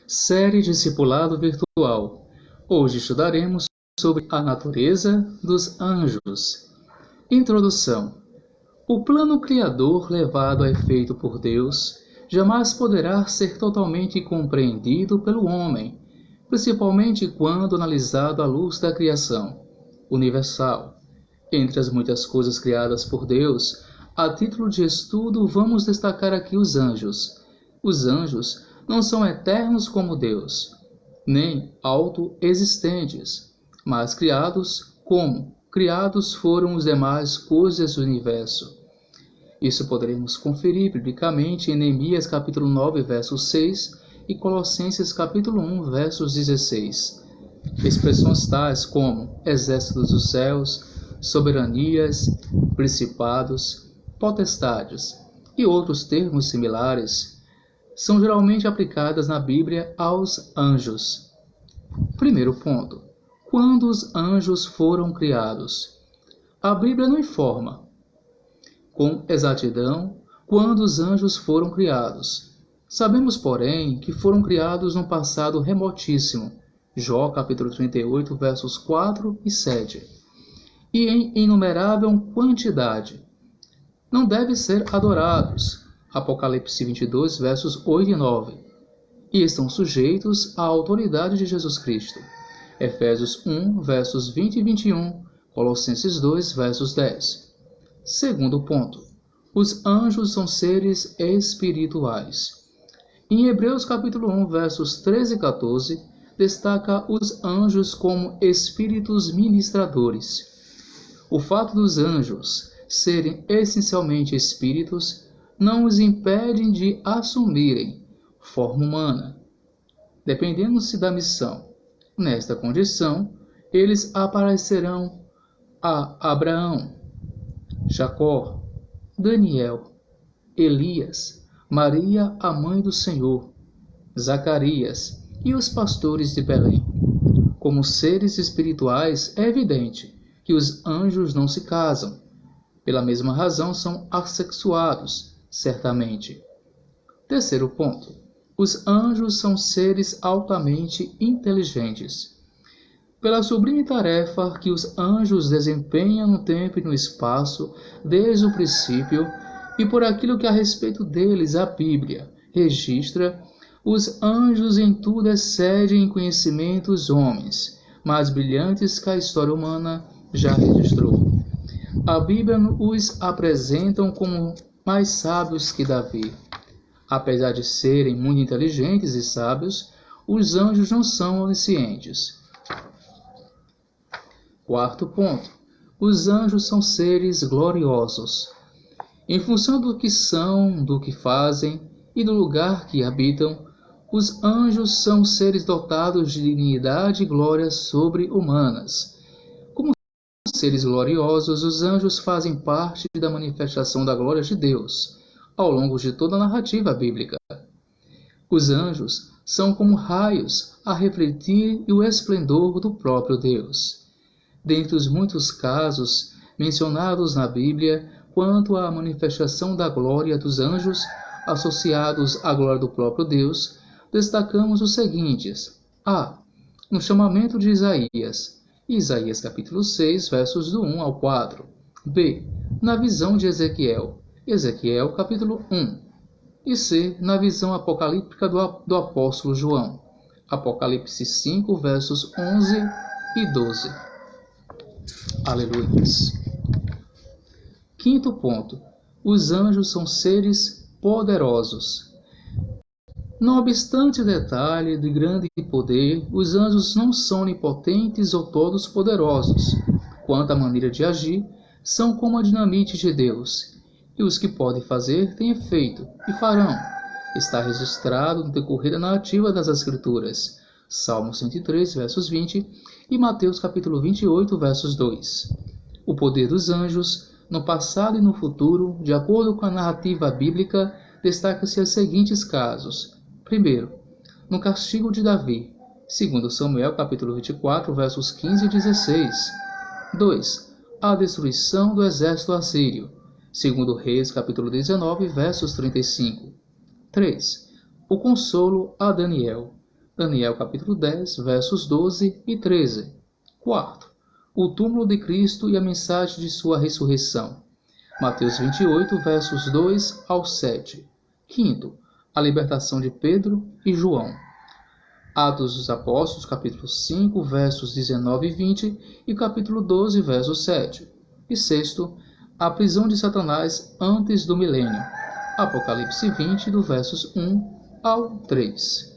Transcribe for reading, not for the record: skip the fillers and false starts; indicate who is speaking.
Speaker 1: Série Discipulado Virtual. Hoje estudaremos sobre a natureza dos anjos. Introdução. O plano criador levado a efeito por Deus jamais poderá ser totalmente compreendido pelo homem, principalmente quando analisado à luz da criação universal. Entre as muitas coisas criadas por Deus, a título de estudo, vamos destacar aqui os anjos. Os anjos não são eternos como Deus, nem autoexistentes, mas criados como criados foram os demais coisas do universo. Isso poderemos conferir biblicamente em Neemias capítulo 9, verso 6 e Colossenses capítulo 1, versos 16. Expressões tais como exércitos dos céus, soberanias, principados, potestades e outros termos similares são geralmente aplicadas na Bíblia aos anjos. Primeiro ponto. Quando os anjos foram criados? A Bíblia não informa com exatidão quando os anjos foram criados. Sabemos, porém, que foram criados num passado remotíssimo, Jó capítulo 38, versos 4 e 7, e em inumerável quantidade. Não devem ser adorados, Apocalipse 22, versos 8 e 9, e estão sujeitos à autoridade de Jesus Cristo, Efésios 1, versos 20 e 21, Colossenses 2, versos 10. Segundo ponto, os anjos são seres espirituais. Em Hebreus capítulo 1, versos 13 e 14, destaca os anjos como espíritos ministradores. O fato dos anjos serem essencialmente espíritos não os impedem de assumirem forma humana, dependendo-se da missão. Nesta condição, eles aparecerão a Abraão, Jacó, Daniel, Elias, Maria, a mãe do Senhor, Zacarias e os pastores de Belém. Como seres espirituais, é evidente que os anjos não se casam. Pela mesma razão, são assexuados, certamente. Terceiro ponto. Os anjos são seres altamente inteligentes. Pela sublime tarefa que os anjos desempenham no tempo e no espaço desde o princípio, e por aquilo que a respeito deles a Bíblia registra, os anjos em tudo excedem em conhecimento os homens, mais brilhantes que a história humana já registrou. A Bíblia os apresenta como mais sábios que Davi. Apesar de serem muito inteligentes e sábios, os anjos não são oniscientes. Quarto ponto. Os anjos são seres gloriosos. Em função do que são, do que fazem e do lugar que habitam, os anjos são seres dotados de dignidade e glória sobre-humanas. Como seres gloriosos, os anjos fazem parte da manifestação da glória de Deus ao longo de toda a narrativa bíblica. Os anjos são como raios a refletir o esplendor do próprio Deus. Dentre os muitos casos mencionados na Bíblia quanto à manifestação da glória dos anjos associados à glória do próprio Deus, destacamos os seguintes. A. No chamamento de Isaías capítulo 6, versos do 1 ao 4. B. Na visão de Ezequiel capítulo 1. E C. Na visão apocalíptica do apóstolo João, Apocalipse 5, versos 11 e 12. Aleluias. Quinto ponto. Os anjos são seres poderosos. Não obstante o detalhe de grande poder, os anjos não são onipotentes ou todos poderosos. Quanto à maneira de agir, são como a dinamite de Deus, e os que podem fazer têm efeito, e farão. Está registrado no decorrer da narrativa das Escrituras, Salmo 103, versos 20, e Mateus capítulo 28, versos 2. O poder dos anjos, no passado e no futuro, de acordo com a narrativa bíblica, destaca-se os seguintes casos. Primeiro, no castigo de Davi, segundo Samuel capítulo 24, versos 15 e 16. 2. A destruição do exército assírio, segundo Reis capítulo 19, versos 35. 3. O consolo a Daniel, Daniel capítulo 10, versos 12 e 13. Quarto, o túmulo de Cristo e a mensagem de sua ressurreição. Mateus 28, versos 2 ao 7. Quinto, a libertação de Pedro e João. Atos dos Apóstolos, capítulo 5, versos 19 e 20 e capítulo 12, verso 7. E sexto, a prisão de Satanás antes do milênio. Apocalipse 20, do versos 1 ao 3.